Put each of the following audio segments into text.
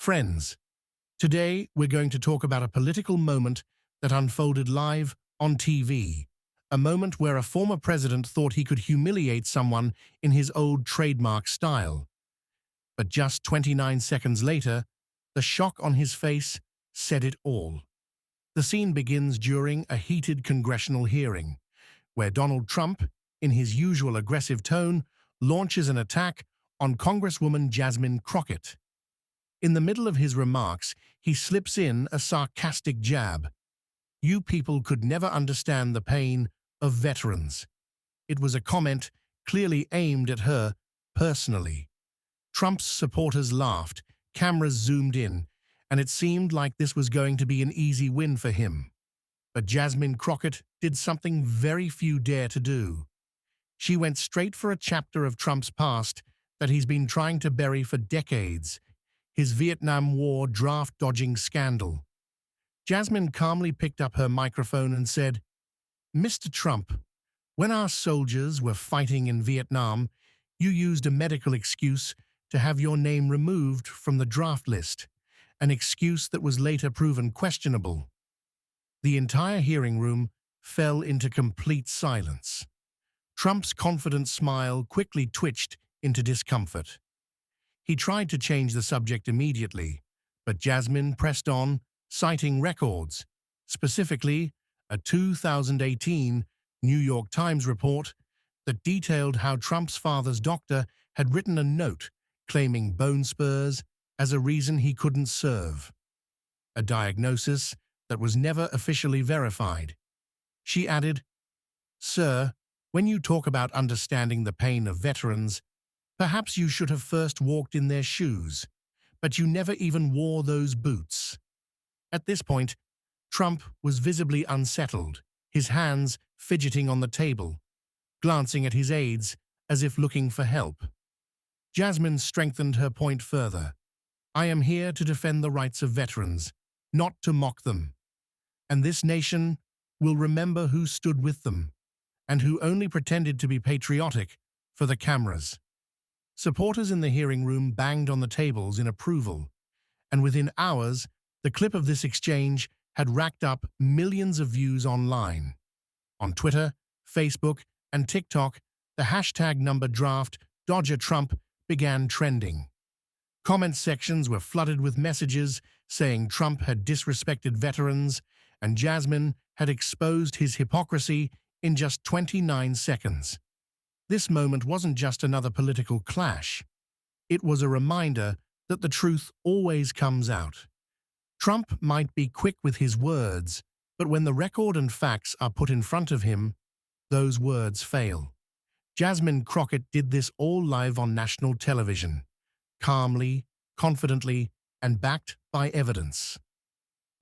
Friends, today we're going to talk about a political moment that unfolded live on TV, a moment where a former president thought he could humiliate someone in his old trademark style. But just 29 seconds later, the shock on his face said it all. The scene begins during a heated congressional hearing, where Donald Trump, in his usual aggressive tone, launches an attack on Congresswoman Jasmine Crockett. In the middle of his remarks, he slips in a sarcastic jab. "You people could never understand the pain of veterans." It was a comment clearly aimed at her personally. Trump's supporters laughed, cameras zoomed in, and it seemed like this was going to be an easy win for him. But Jasmine Crockett did something very few dare to do. She went straight for a chapter of Trump's past that he's been trying to bury for decades, his Vietnam War draft-dodging scandal. Jasmine calmly picked up her microphone and said, "Mr. Trump, when our soldiers were fighting in Vietnam, you used a medical excuse to have your name removed from the draft list, an excuse that was later proven questionable." The entire hearing room fell into complete silence. Trump's confident smile quickly twitched into discomfort. He tried to change the subject immediately, but Jasmine pressed on, citing records, specifically a 2018 New York Times report that detailed how Trump's father's doctor had written a note claiming bone spurs as a reason he couldn't serve, a diagnosis that was never officially verified. She added, "Sir, when you talk about understanding the pain of veterans, perhaps you should have first walked in their shoes, but you never even wore those boots." At this point, Trump was visibly unsettled, his hands fidgeting on the table, glancing at his aides as if looking for help. Jasmine strengthened her point further. "I am here to defend the rights of veterans, not to mock them. And this nation will remember who stood with them, and who only pretended to be patriotic for the cameras." Supporters in the hearing room banged on the tables in approval, and within hours, the clip of this exchange had racked up millions of views online. On Twitter, Facebook, and TikTok, the hashtag #DraftDodgerTrump began trending. Comment sections were flooded with messages saying Trump had disrespected veterans and Jasmine had exposed his hypocrisy in just 29 seconds. This moment wasn't just another political clash. It was a reminder that the truth always comes out. Trump might be quick with his words, but when the record and facts are put in front of him, those words fail. Jasmine Crockett did this all live on national television, calmly, confidently, and backed by evidence.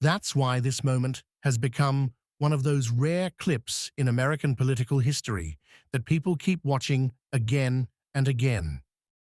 That's why this moment has become one of those rare clips in American political history that people keep watching again and again.